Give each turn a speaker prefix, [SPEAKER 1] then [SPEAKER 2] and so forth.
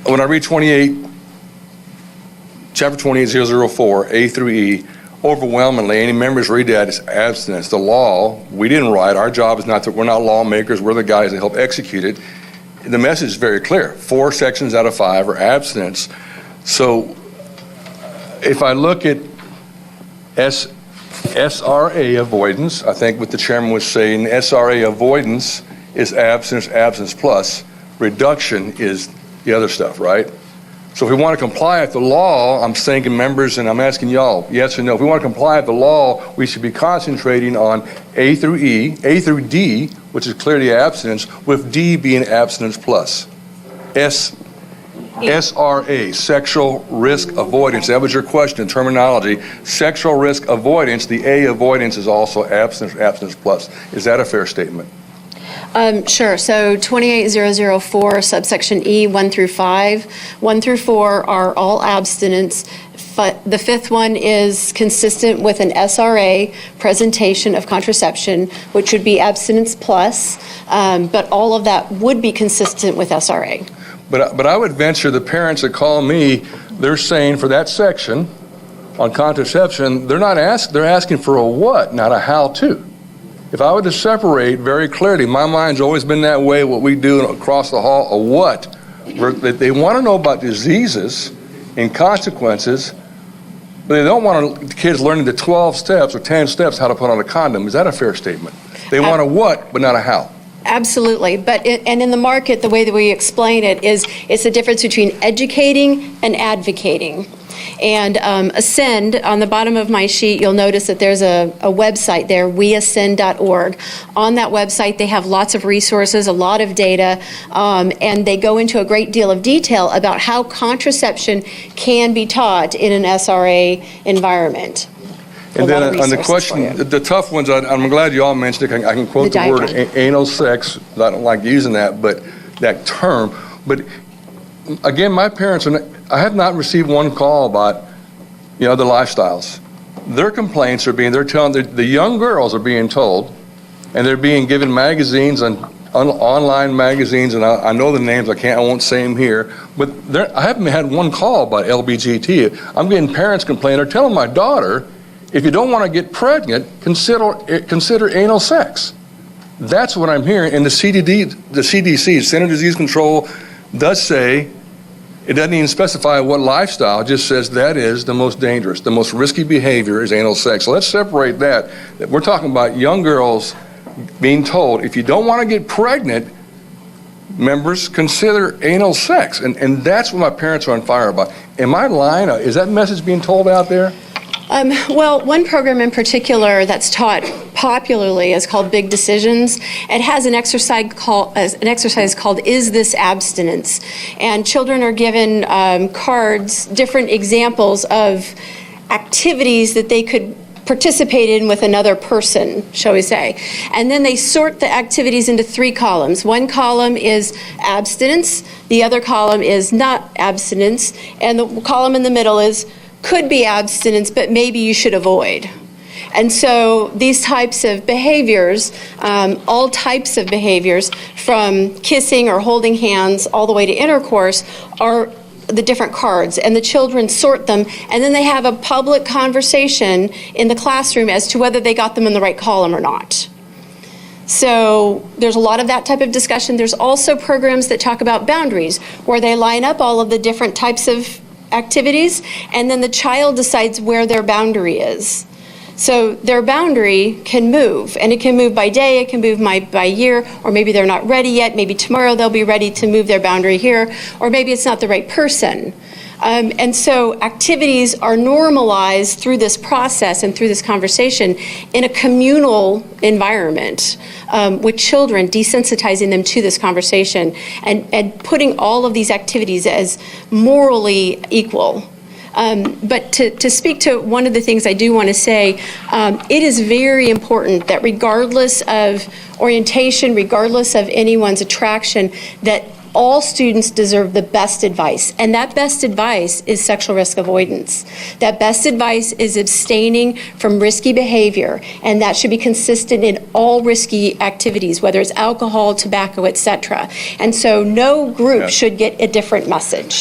[SPEAKER 1] when I read 28, chapter 28004, A through E, overwhelmingly, any members read that as abstinence. The law, we didn't write. Our job is not to, we're not lawmakers. We're the guys that help execute it. The message is very clear. 4 sections out of 5 are abstinence. So if I look at SRA avoidance, I think what the chairman was saying, SRA avoidance is abstinence, abstinence plus. Reduction is the other stuff, right? So if we want to comply with the law, I'm thinking members, and I'm asking y'all, yes or no. If we want to comply with the law, we should be concentrating on A through E, A through D, which is clearly abstinence, with D being abstinence plus. SRA, sexual risk avoidance. That was your question, terminology. Sexual risk avoidance, the A avoidance is also abstinence, abstinence plus. Is that a fair statement?
[SPEAKER 2] Sure. So 28004, subsection E, 1 through 5. 1 through 4 are all abstinence. The 5th one is consistent with an SRA, presentation of contraception, which would be abstinence plus, but all of that would be consistent with SRA.
[SPEAKER 1] But I would venture the parents that call me, they're saying for that section on contraception, they're asking for a what, not a how-to. If I were to separate very clearly, my mind's always been that way, what we do across the hall, a what. They want to know about diseases and consequences, but they don't want kids learning the 12 steps or 10 steps how to put on a condom. Is that a fair statement? They want a what, but not a how.
[SPEAKER 2] Absolutely, and in the market, the way that we explain it is it's the difference between educating and advocating. And Ascend, on the bottom of my sheet, you'll notice that there's a website there, weascend.org. On that website, they have lots of resources, a lot of data, and they go into a great deal of detail about how contraception can be taught in an SRA environment.
[SPEAKER 1] And then on the question, the tough ones, I'm glad you all mentioned it. I can quote the word anal sex. I don't like using that, but that term. But again, my parents, I have not received one call about, the lifestyles. Their complaints are they're telling, the young girls are being told, and they're being given magazines online magazines, and I know the names, I won't say them here, but I haven't had one call about LBGT. I'm getting parents complaining, they're telling my daughter, if you don't want to get pregnant, consider anal sex. That's what I'm hearing. And the CDC, Center for Disease Control, does say, it doesn't even specify what lifestyle, it just says that is the most dangerous. The most risky behavior is anal sex. So let's separate that. We're talking about young girls being told, if you don't want to get pregnant, members, consider anal sex. And that's what my parents are on fire about. Am I lying? Is that message being told out there?
[SPEAKER 2] Well, one program in particular that's taught popularly is called Big Decisions. It has an exercise called Is This Abstinence? And children are given cards, different examples of activities that they could participate in with another person, shall we say. And then they sort the activities into 3 columns. One column is abstinence, the other column is not abstinence, and the column in the middle is could be abstinence, but maybe you should avoid. And so these types of behaviors, all types of behaviors, from kissing or holding hands all the way to intercourse, are the different cards, and the children sort them, and then they have a public conversation in the classroom as to whether they got them in the right column or not. So there's a lot of that type of discussion. There's also programs that talk about boundaries, where they line up all of the different types of activities, and then the child decides where their boundary is. So their boundary can move, and it can move by day, it can move by year, or maybe they're not ready yet, maybe tomorrow they'll be ready to move their boundary here, or maybe it's not the right person. And so activities are normalized through this process and through this conversation in a communal environment with children, desensitizing them to this conversation and putting all of these activities as morally equal. But to speak to one of the things I do want to say, it is very important that regardless of orientation, regardless of anyone's attraction, that All students deserve the best advice, and that best advice is sexual risk avoidance. That best advice is abstaining from risky behavior, and that should be consistent in all risky activities, whether it's alcohol, tobacco, etc. And so no group should get a different message.